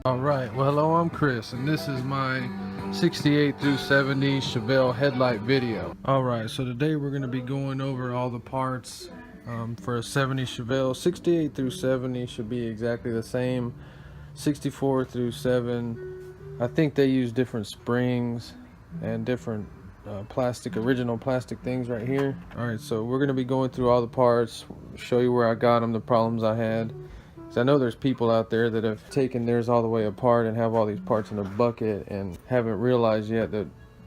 Alright, well hello, I'm Chris, and this is my 68 through 70 Chevelle headlight video. Alright, so today we're going to be going over all the parts for a 70 Chevelle. 68 through 70 should be exactly the same. 64 through 7, I think they use different springs and different original plastic things right here. Alright, so we're going to be going through all the parts, show you where I got them, the problems I had. I know there's people out there that have taken theirs all the way apart and have all these parts in a bucket and haven't realized yet that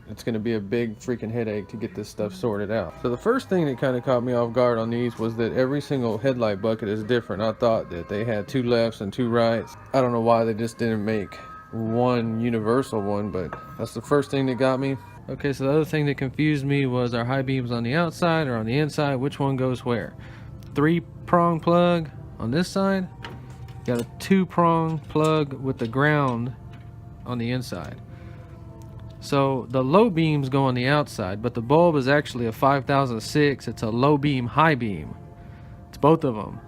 it's going to be a big freaking headache to get this stuff sorted out. So the first thing that kind of caught me off guard on these was that every single headlight bucket is different. I thought that they had two lefts and two rights. I don't know why they just didn't make one universal one, but that's the first thing that got me. Okay, so the other thing that confused me was our high beams on the outside or on the inside. Which one goes where? 3-prong plug on this side. Got a 2-prong plug with the ground on the inside. So the low beams go on the outside, but the bulb is actually a 5006. It's a low beam, high beam. It's both of them.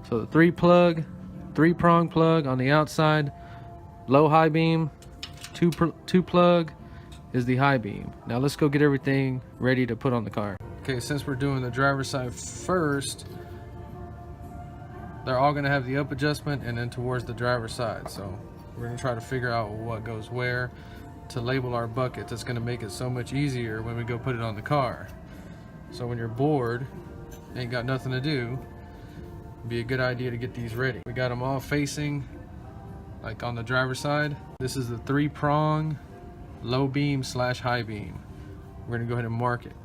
So the 3-prong plug on the outside, low high beam, 2 plug is the high beam. Now let's go get everything ready to put on the car. Okay, since we're doing the driver's side first, they're all going to have the up adjustment and then towards the driver's side. So we're going to try to figure out what goes where to label our buckets. It's going to make it so much easier when we go put it on the car. So when you're bored, ain't got nothing to do, it'd be a good idea to get these ready. We got them all facing like on the driver's side. This is the 3-prong low beam / high beam. We're going to go ahead and mark it.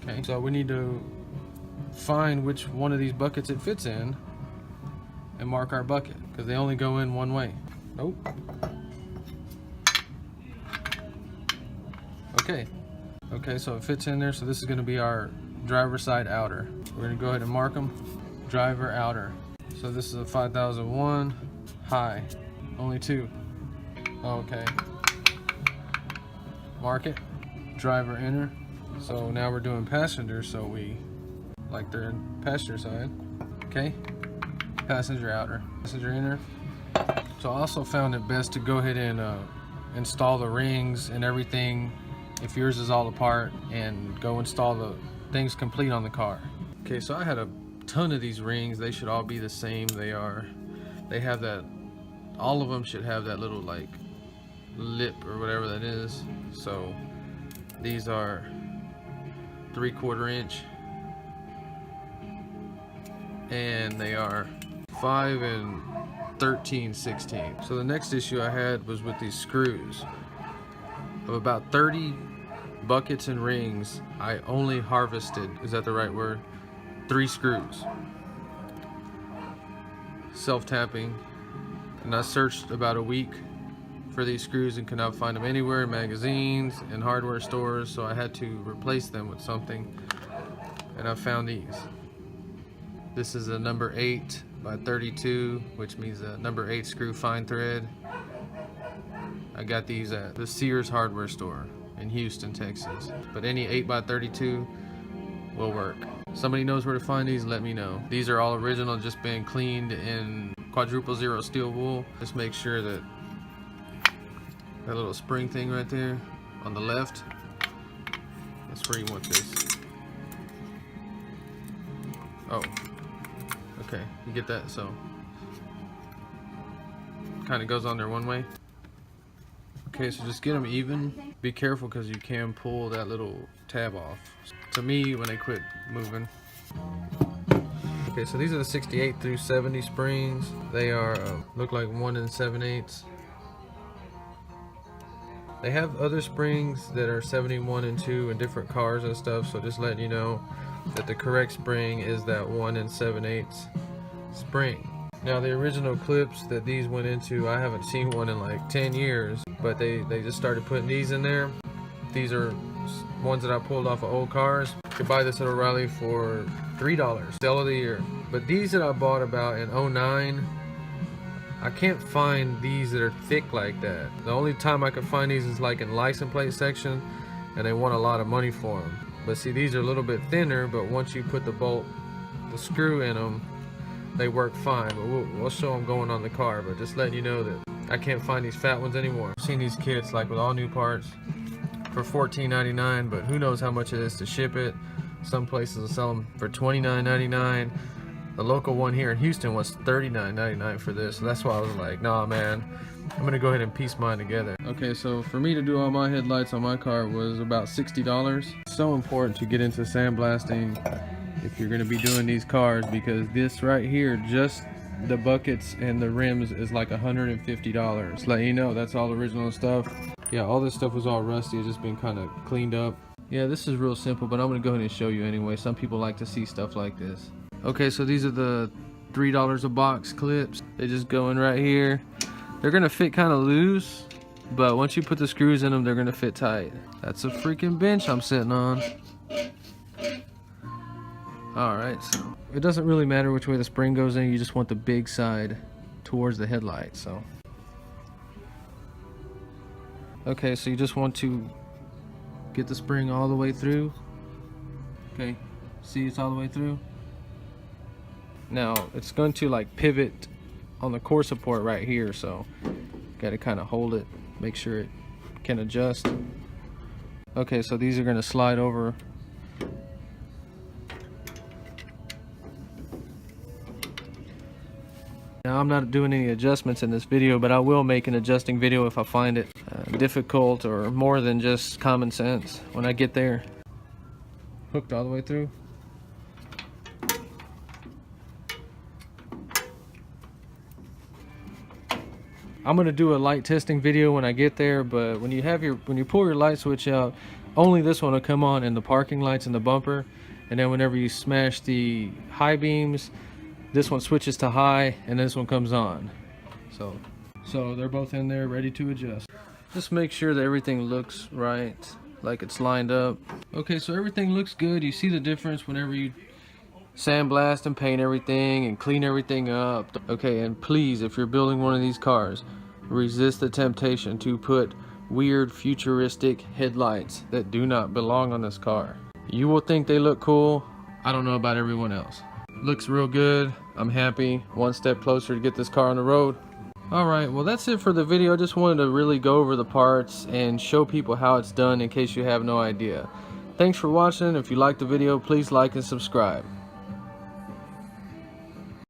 Okay, so we need to find which one of these buckets it fits in and mark our bucket, because they only go in one way. Nope. Okay, so it fits in there. So this is going to be our driver side outer. We're going to go ahead and mark them. Driver outer. So this is a 5001 high, only 2. Okay, mark it. Driver inner. So now we're doing passenger, so we like they're in passenger side. Okay, passenger outer, passenger inner. So I also found it best to go ahead and install the rings and everything if yours is all apart, and go install the things complete on the car. Okay, so I had a ton of these rings. They should all be the same. They have that, all of them should have that little like lip or whatever that is. So these are 3/4 inch, and they are 5 13/16. So the next issue I had was with these screws. Of about 30 buckets and rings, I only harvested, is that the right word, 3 screws. Self-tapping. And I searched about a week for these screws and could not find them anywhere in magazines and hardware stores, so I had to replace them with something, and I found these. This is a number 8 by 32, which means a number 8 screw fine thread. I got these at the Sears hardware store in Houston, Texas. But any 8 by 32 will work. Somebody knows where to find these, let me know. These are all original, just been cleaned in quadruple 0 steel wool. Just make sure that that little spring thing right there on the left, that's where you want this. Oh, okay, you get that? So kind of goes on there one way. Okay, so just get them even. Be careful because you can pull that little tab off. To me, when they quit moving. Okay, so these are the 68 through 70 springs. They are look like 1 7/8. They have other springs that are 71 and 2 in different cars and stuff, so just letting you know that the correct spring is that 1 7/8 spring. Now the original clips that these went into, I haven't seen one in like 10 years, but they just started putting these in there. These are ones that I pulled off of old cars. You could buy this at O'Reilly for $3, sale of the year. But these that I bought about in 09, I can't find these that are thick like that. The only time I can find these is like in license plate section, and they want a lot of money for them. But see, these are a little bit thinner, but once you put the screw in them, they work fine, but we'll show them going on the car. But just letting you know that I can't find these fat ones anymore. I've seen these kits like with all new parts for $14.99, but who knows how much it is to ship it. Some places will sell them for $29.99. The local one here in Houston was $39.99 for this, so that's why I was like, nah man, I'm gonna go ahead and piece mine together. Okay, so for me to do all my headlights on my car was about $60. It's so important to get into sandblasting if you're gonna be doing these cars, because this right here, just the buckets and the rims, is like $150. Let you know, that's all original stuff. Yeah, all this stuff was all rusty. It's just been kind of cleaned up. Yeah, this is real simple, but I'm gonna go ahead and show you anyway. Some people like to see stuff like this. Okay, so these are the $3 a box clips. They just go in right here. They're gonna fit kind of loose, but once you put the screws in them, they're gonna fit tight. That's a freaking bench I'm sitting on. All right, so it doesn't really matter which way the spring goes in. You just want the big side towards the headlight. So okay, so you just want to get the spring all the way through. Okay, see, it's all the way through. Now it's going to like pivot on the core support right here, so got to kind of hold it, make sure it can adjust. Okay, so these are going to slide over. Now I'm not doing any adjustments in this video, but I will make an adjusting video if I find it difficult or more than just common sense when I get there. Hooked all the way through. I'm gonna do a light testing video when I get there, but when you pull your light switch out, only this one will come on in the parking lights and the bumper, and then whenever you smash the high beams, this one switches to high and this one comes on. So they're both in there ready to adjust. Just make sure that everything looks right, like it's lined up. Okay, so everything looks good. You see the difference whenever you sandblast and paint everything and clean everything up. Okay, and please, if you're building one of these cars, resist the temptation to put weird futuristic headlights that do not belong on this car. You will think they look cool. I don't know about everyone else. Looks real good. I'm happy. One step closer to get this car on the road. Alright, well that's it for the video. I just wanted to really go over the parts and show people how it's done in case you have no idea. Thanks for watching. If you liked the video, please like and subscribe.